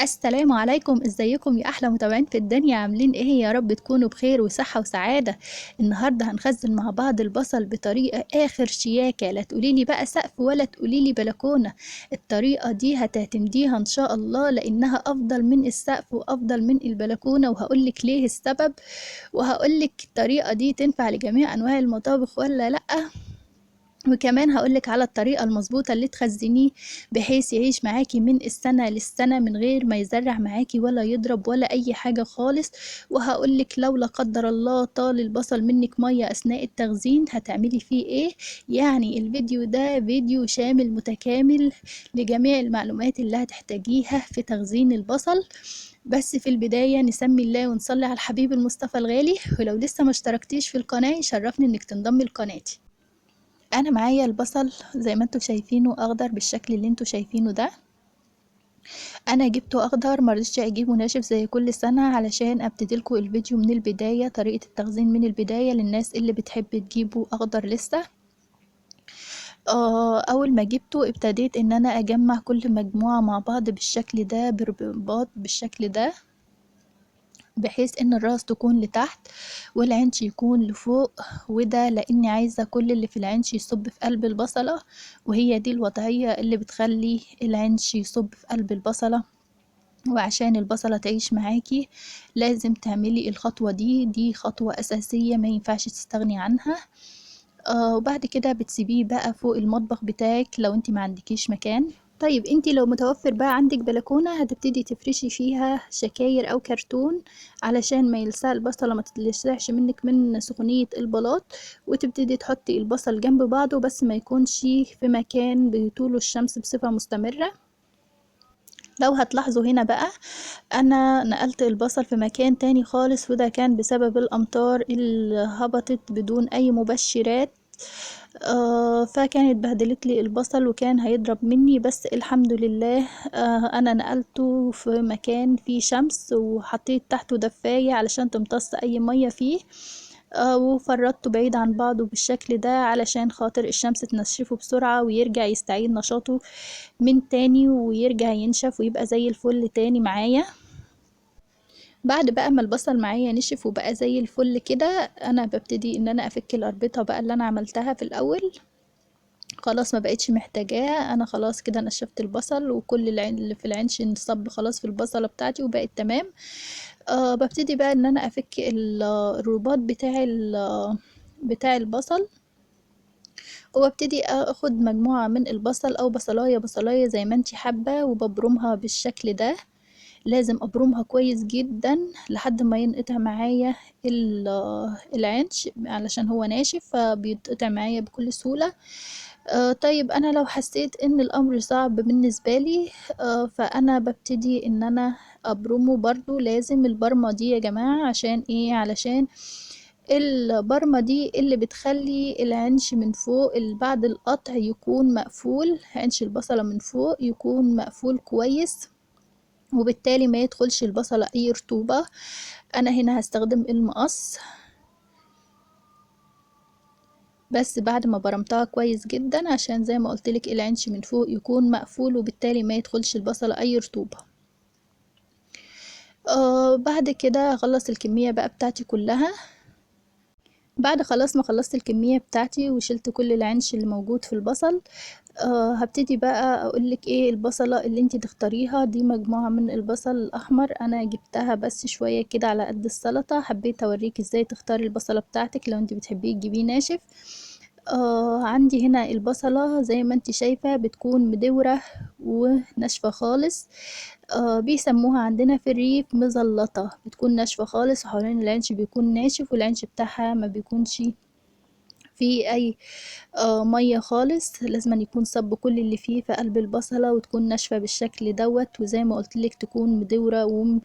السلام عليكم، ازيكم يا احلى متابعين في الدنيا؟ عاملين ايه؟ يا رب تكونوا بخير وصحة وسعادة. النهاردة هنخزن مع بعض البصل بطريقة اخر شياكة، لا تقوليلي بقى سقف ولا تقوليلي بلكونة. الطريقة دي هتعتمديها ان شاء الله، لانها افضل من السقف وافضل من البلكونة، وهقولك ليه السبب، وهقولك الطريقة دي تنفع لجميع انواع المطابخ ولا لأ. وكمان هقولك على الطريقة المظبوطة اللي تخزنيه بحيث يعيش معاكي من السنة للسنة من غير ما يزرع معاكي ولا يضرب ولا أي حاجة خالص. وهقولك لو لا قدر الله طال البصل منك مية أثناء التخزين هتعملي فيه ايه. يعني الفيديو ده فيديو شامل متكامل لجميع المعلومات اللي هتحتاجيها في تخزين البصل. بس في البداية نسمي الله ونصلي على الحبيب المصطفى الغالي. ولو لسه ما اشتركتيش في القناة يشرفني انك تنضمي لقناتي. انا معايا البصل زي ما انتوا شايفينه اخضر بالشكل اللي انتوا شايفينه ده. انا جبته اخضر، مرضتش اجيبه ناشف زي كل سنة علشان ابتديلكوا الفيديو من البداية، طريقة التخزين من البداية للناس اللي بتحب تجيبه اخضر لسه. اول ما جبته ابتديت ان انا اجمع كل مجموعة مع بعض بالشكل ده برباط بالشكل ده، بحيث ان الراس تكون لتحت والعنش يكون لفوق. وده لاني عايزة كل اللي في العنش يصب في قلب البصلة، وهي دي الوضعية اللي بتخلي العنش يصب في قلب البصلة. وعشان البصلة تعيش معاكي لازم تعملي الخطوة دي خطوة أساسية ما ينفعش تستغني عنها. وبعد كده بتسيبيه بقى فوق المطبخ بتاعك لو انت ما عندكيش مكان. طيب انتي لو متوفر بقى عندك بلكونة هتبتدي تفرشي فيها شكاير او كرتون علشان ما يلسع البصلة، ما تلسعش منك من سخونية البلاط. وتبتدي تحطي البصل جنب بعضه بس ما يكونش في مكان بيطوله الشمس بصفة مستمرة. لو هتلاحظوا هنا بقى انا نقلت البصل في مكان تاني خالص، وده كان بسبب الامطار اللي هبطت بدون اي مبشرات. فكانت بهدلت لي البصل وكان هيضرب مني، بس الحمد لله انا نقلته في مكان فيه شمس وحطيت تحته دفاية علشان تمتص اي مية فيه. وفردته بعيد عن بعضه بالشكل ده علشان خاطر الشمس تنشفه بسرعة ويرجع يستعيد نشاطه من تاني ويرجع ينشف ويبقى زي الفل تاني معايا. بعد بقى ما البصل معايا نشف وبقى زي الفل كده، انا ببتدي ان انا افك الاربطة بقى اللي انا عملتها في الاول. خلاص ما بقتش محتاجاه، انا خلاص كده نشفت البصل وكل اللي في العنش انصب خلاص في البصلة بتاعتي وبقت تمام. ببتدي بقى ان انا افك الرباط بتاع البصل، وببتدي اخد مجموعة من البصل او بصلاية بصلاية زي ما انتي حابة وببرمها بالشكل ده. لازم ابرمها كويس جدا لحد ما ينقطع معايا العنش علشان هو ناشف فبيتقطع معايا بكل سهولة. طيب انا لو حسيت ان الامر صعب بالنسبة لي فانا ببتدي ان انا ابرمه. برضو لازم البرمة دي يا جماعة عشان ايه؟ علشان البرمة دي اللي بتخلي العنش من فوق بعد القطع يكون مقفول، عنش البصلة من فوق يكون مقفول كويس، وبالتالي ما يدخلش البصلة اي رطوبة. انا هنا هستخدم المقص بس بعد ما برمتها كويس جدا عشان زي ما قلتلك العنش من فوق يكون مقفول وبالتالي ما يدخلش البصلة اي رطوبة. بعد كده اخلص الكمية بقى بتاعتي كلها. بعد خلاص ما خلصت الكمية بتاعتي وشلت كل العنش اللي موجود في البصل، هبتدي بقى اقولك ايه البصلة اللي انتي تختاريها. دي مجموعة من البصل الاحمر، انا جبتها بس شوية كده على قد السلطة، حبيت اوريك ازاي تختاري البصلة بتاعتك لو انتي بتحبيه تجيبيه ناشف. عندي هنا البصلة زي ما انتي شايفة بتكون مدورة وناشفة خالص. بيسموها عندنا في الريف مزلطة، بتكون ناشفة خالص وحوالين العنش بيكون ناشف والعنش بتاعها ما بيكونش في اي مية خالص. لازم أن يكون صب كل اللي فيه في قلب البصلة وتكون ناشفة بالشكل دوت، وزي ما قلتلك تكون مدورة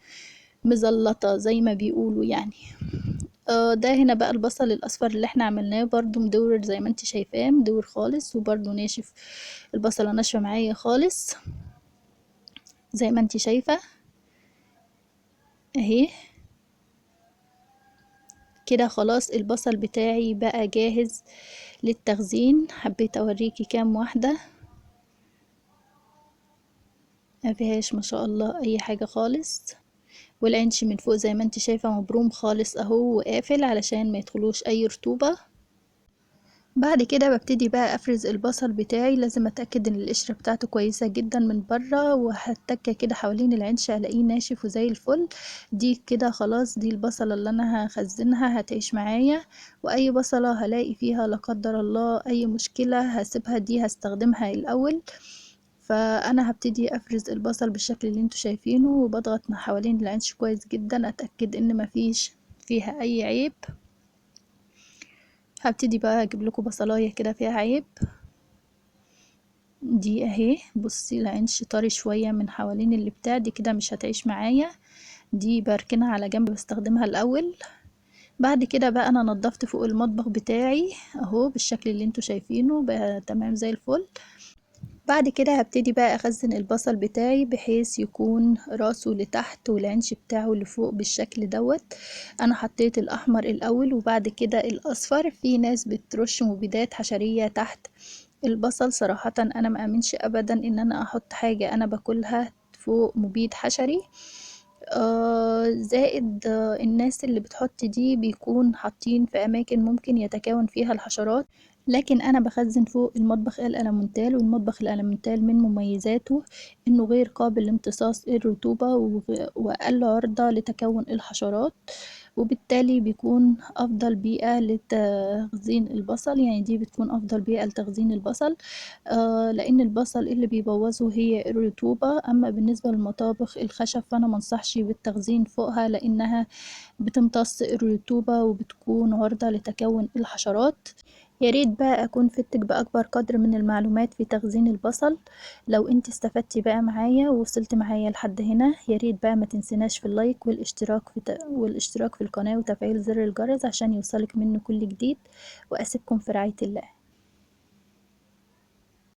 ومزلطة زي ما بيقولوا يعني. ده هنا بقى البصل الاصفر اللي احنا عملناه برضو مدور زي ما انت شايفاه، مدور خالص وبرضو ناشف. البصلة ناشفة معايا خالص زي ما انت شايفة اهي. كده خلاص البصل بتاعي بقى جاهز للتخزين. حبيت اوريكي كام واحدة مفيهاش ما شاء الله اي حاجة خالص. والعنش من فوق زي ما انت شايفة مبروم خالص اهو وقافل علشان ما يدخلوش اي رطوبة. بعد كده ببتدي بقى افرز البصل بتاعي، لازم اتاكد ان القشره بتاعته كويسه جدا من بره، وهتكه كده حوالين العنش الاقيه ناشف وزي الفل. دي كده خلاص، دي البصله اللي انا هخزنها هتعيش معايا. واي بصله هلاقي فيها لا قدر الله اي مشكله هسيبها، دي هستخدمها الاول. فانا هبتدي افرز البصل بالشكل اللي انتوا شايفينه، وبضغط حوالين العنش كويس جدا اتاكد ان مفيش فيها اي عيب. هبتدي بقى اجيب لكم بصلايه كده فيها عيب. دي اهي، بصي العنش طري شوية من حوالين اللي بتاع دي كده مش هتعيش معايا. دي بركنها على جنب بستخدمها الاول. بعد كده بقى انا نضفت فوق المطبخ بتاعي اهو بالشكل اللي انتوا شايفينه بقى تمام زي الفل. بعد كده هبتدي بقى اخزن البصل بتاعي بحيث يكون راسه لتحت والعنش بتاعه لفوق بالشكل دوت. انا حطيت الاحمر الاول وبعد كده الاصفر. في ناس بترش مبيدات حشرية تحت البصل، صراحة انا ما امنش ابدا ان انا احط حاجة انا باكلها فوق مبيد حشري. زائد الناس اللي بتحط دي بيكون حاطين في اماكن ممكن يتكون فيها الحشرات. لكن انا بخزن فوق المطبخ الالمونتال، والمطبخ الالمونتال من مميزاته انه غير قابل لامتصاص الرطوبة واقل عرضة لتكون الحشرات، وبالتالي بيكون افضل بيئة لتخزين البصل. يعني دي بتكون افضل بيئة لتخزين البصل. لان البصل اللي بيبوظه هي الرطوبة. اما بالنسبة للمطابخ الخشب فانا منصحش بالتخزين فوقها لانها بتمتص الرطوبة وبتكون عرضة لتكون الحشرات. يا ريت بقى اكون فدتك باكبر قدر من المعلومات في تخزين البصل. لو انت استفدتي بقى معايا ووصلت معايا لحد هنا، يا ريت بقى ما تنسيناش في اللايك والاشتراك في القناة وتفعيل زر الجرس عشان يوصلك منه كل جديد. واسيبكم في رعاية الله.